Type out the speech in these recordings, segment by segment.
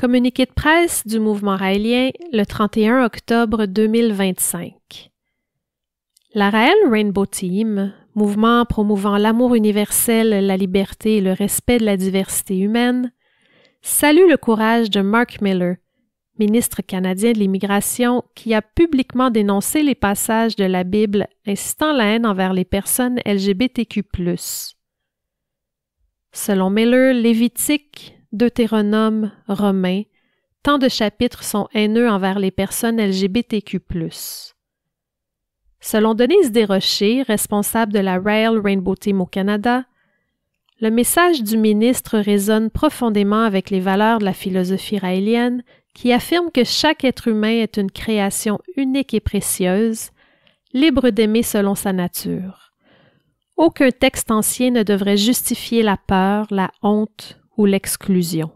Communiqué de presse du mouvement raélien le 31 octobre 2025. La Raël Rainbow Team, mouvement promouvant l'amour universel, la liberté et le respect de la diversité humaine, salue le courage de Mark Miller, ministre canadien de l'Immigration, qui a publiquement dénoncé les passages de la Bible incitant la haine envers les personnes LGBTQ+. Selon Miller, Lévitique, Deutéronome, Romains, tant de chapitres sont haineux envers les personnes LGBTQ+. Selon Denise Desrochers, responsable de la Raël Rainbow Team au Canada, le message du ministre résonne profondément avec les valeurs de la philosophie raélienne qui affirme que chaque être humain est une création unique et précieuse, libre d'aimer selon sa nature. Aucun texte ancien ne devrait justifier la peur, la honte ou l'exclusion.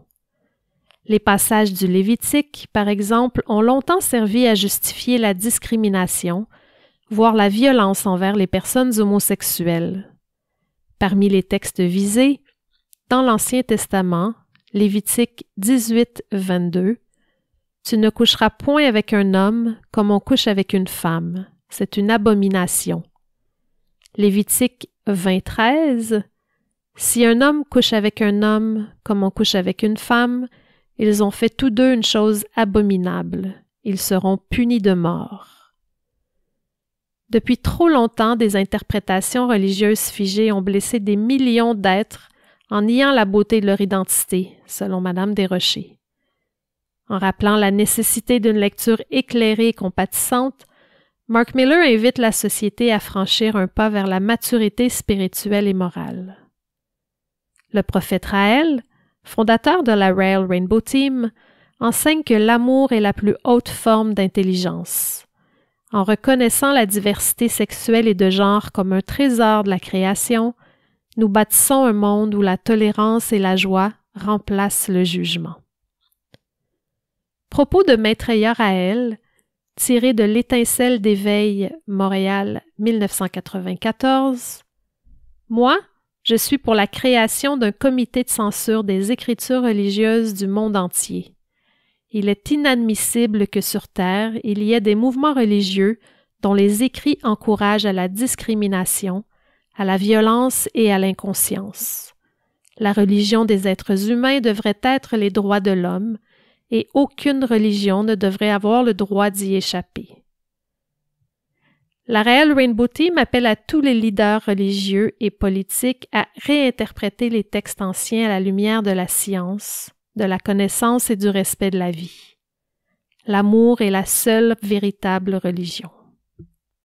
Les passages du Lévitique, par exemple, ont longtemps servi à justifier la discrimination, voire la violence envers les personnes homosexuelles. Parmi les textes visés, dans l'Ancien Testament, Lévitique 18, 22, « Tu ne coucheras point avec un homme comme on couche avec une femme, c'est une abomination. » Lévitique 20, 13, « Si un homme couche avec un homme comme on couche avec une femme, ils ont fait tous deux une chose abominable. Ils seront punis de mort. » Depuis trop longtemps, des interprétations religieuses figées ont blessé des millions d'êtres en niant la beauté de leur identité, selon Madame Desrochers. En rappelant la nécessité d'une lecture éclairée et compatissante, Mark Miller invite la société à franchir un pas vers la maturité spirituelle et morale. Le prophète Raël, fondateur de la Raël Rainbow Team, enseigne que l'amour est la plus haute forme d'intelligence. En reconnaissant la diversité sexuelle et de genre comme un trésor de la création, nous bâtissons un monde où la tolérance et la joie remplacent le jugement. Propos de Maitreya Raël, tiré de l'Étincelle d'éveil, Montréal, 1994. Moi, je suis pour la création d'un comité de censure des écritures religieuses du monde entier. Il est inadmissible que sur Terre, il y ait des mouvements religieux dont les écrits encouragent à la discrimination, à la violence et à l'inconscience. La religion des êtres humains devrait être les droits de l'homme, et aucune religion ne devrait avoir le droit d'y échapper. La Raël Rainbow Team appelle à tous les leaders religieux et politiques à réinterpréter les textes anciens à la lumière de la science, de la connaissance et du respect de la vie. L'amour est la seule véritable religion.